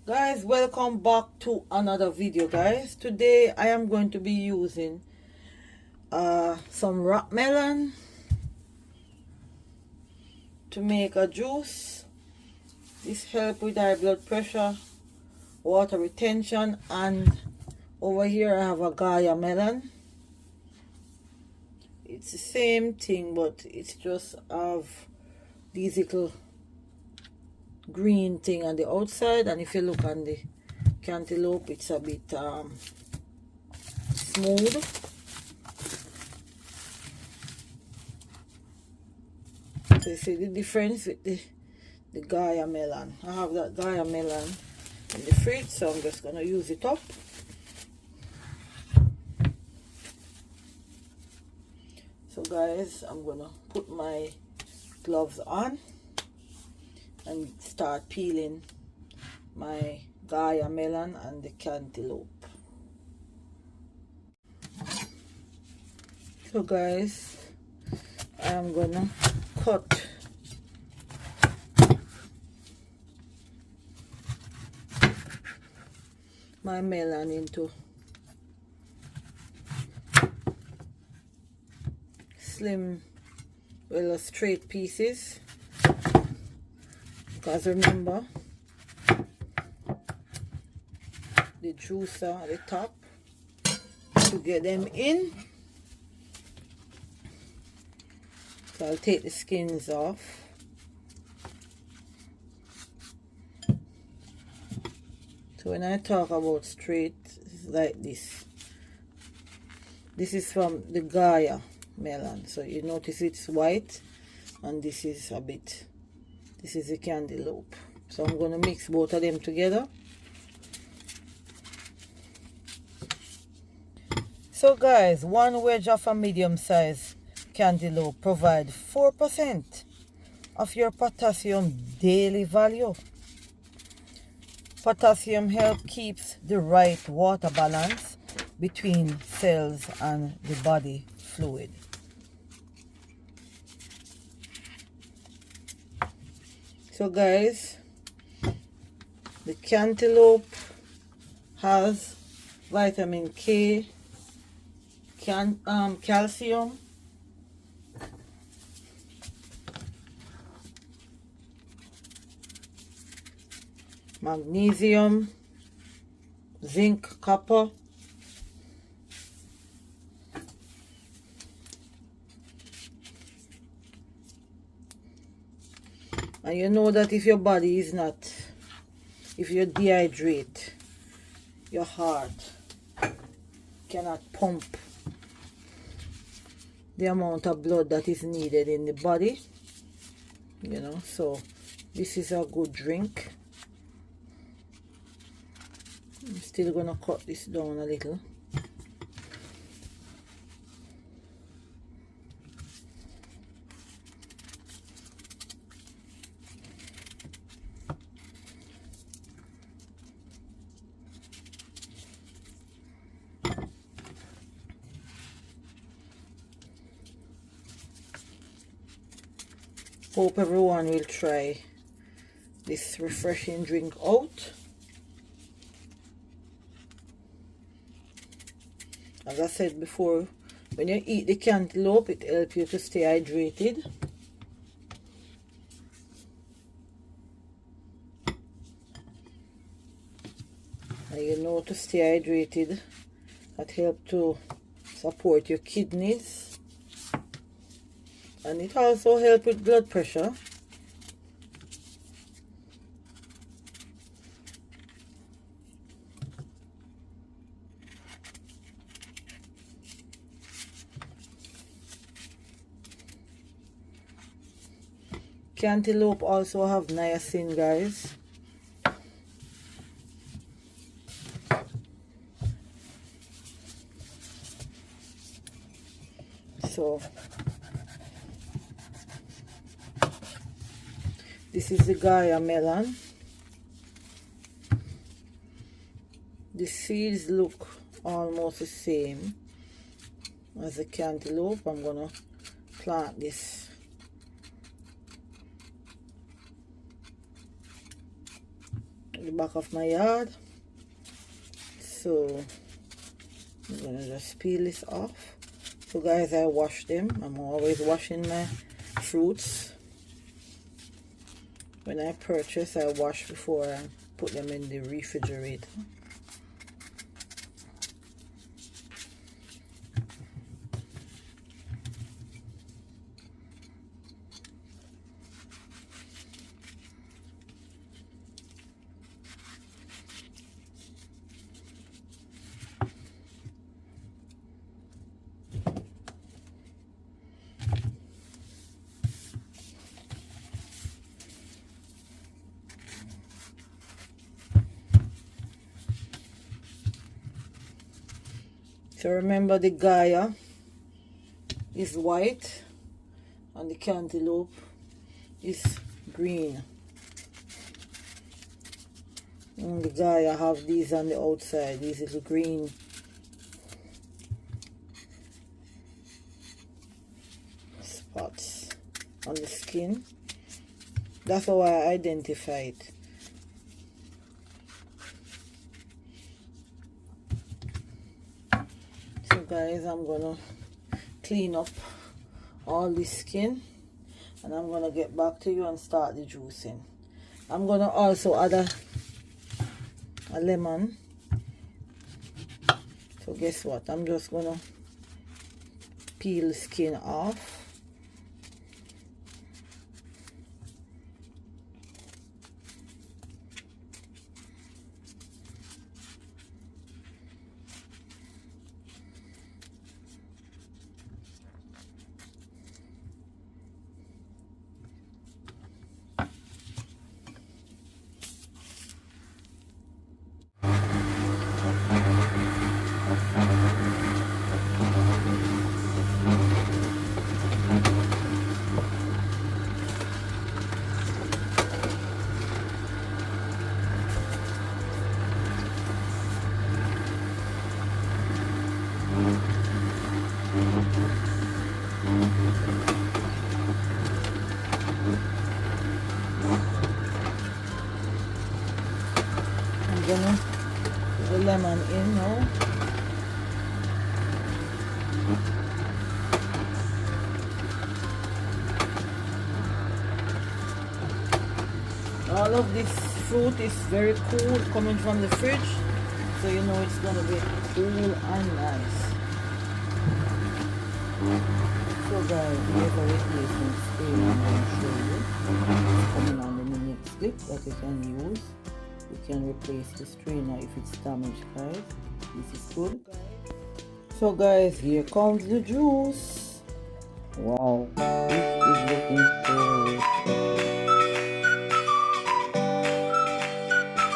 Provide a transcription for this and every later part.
Guys, welcome back to another video. Guys, today I am going to be using some rock melon to make a juice. This helps with high blood pressure, water retention, and over here I have a Gaya melon. It's the same thing, but it's just have these little green thing on the outside, and if you look on the cantaloupe, it's a bit smooth. So you see the difference with the Gaya melon. I have that Gaya melon in the fridge, so I'm just gonna use it up. So guys, I'm gonna put my gloves on and start peeling my Gaya melon and the cantaloupe. So guys, I am gonna cut my melon into slim, straight pieces, because remember the juicer at the top to get them in. So I'll take the skins off. So when I talk about straight, it's like this. This is from the Gaya melon, so you notice it's white, and this is the cantaloupe. So I'm going to mix both of them together. So guys, one wedge of a medium size cantaloupe provide 4% of your potassium daily value. Potassium help keeps the right water balance between cells and the body fluid. So guys, the cantaloupe has vitamin K, calcium, magnesium, zinc, copper, and you know that if your body is not, if you dehydrate, your heart cannot pump the amount of blood that is needed in the body, you know. So this is a good drink. I'm still gonna cut this down a little. Hope everyone will try this refreshing drink out. As I said before, when you eat the cantaloupe, it helps you to stay hydrated. And you know, to stay hydrated, that helps to support your kidneys. And it also helps with blood pressure. Cantaloupe also have niacin, guys. So this is the Gaya melon. The seeds look almost the same as the cantaloupe. I'm gonna plant this the back of my yard. So I'm gonna just peel this off. So guys, I wash them. I'm always washing my fruits. When I purchase, I wash before I put them in the refrigerator. So remember, the Gaya is white and the Cantaloupe is green. And the Gaya have these on the outside, these little green spots on the skin. That's how I identify it. So guys, I'm gonna clean up all the skin and I'm gonna get back to you and start the juicing. I'm gonna also add a lemon. So guess what, I'm just gonna peel the skin off. I'm gonna put the lemon in now. All of this fruit is very cool coming from the fridge, so you know it's gonna be cool and nice. So guys, here's a replacement spray I'm going to show you. It's coming on the next clip that you can use. You can replace the strainer if it's damaged, guys. This is good. So guys, here comes the juice. Wow, this is looking so rich.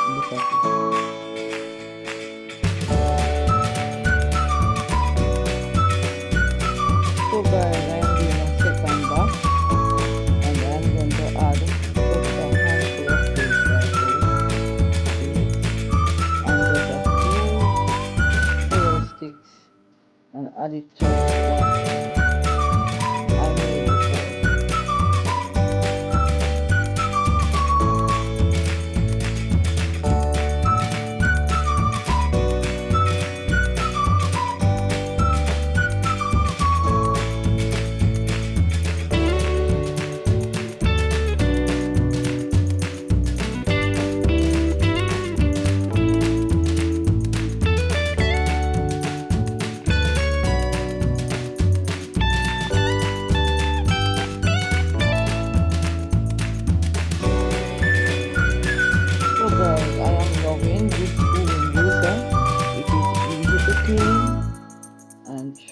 Look at it. So guys, I'm doing a second batch and I'm going to add just a handful of this right here. And just a few oil sticks and add it to it. I made before.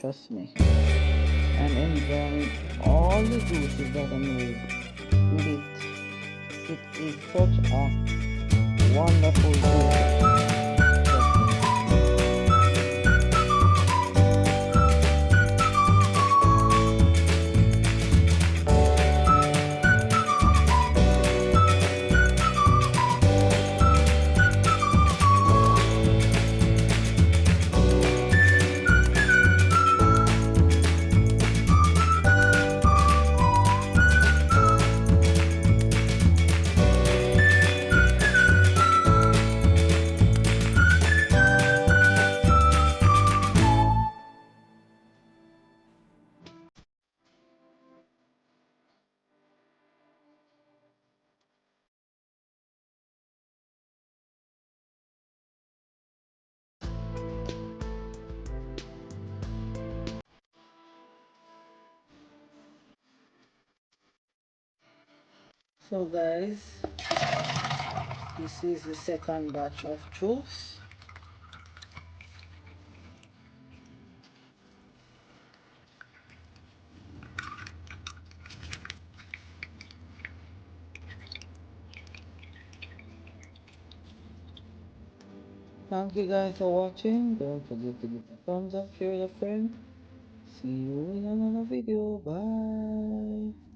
Trust me, I'm enjoying all the juices that I made with it. It is such a wonderful juice. So guys, this is the second batch of juice. Thank you guys for watching. Don't forget to give a thumbs up, share with a friend. See you in another video. Bye.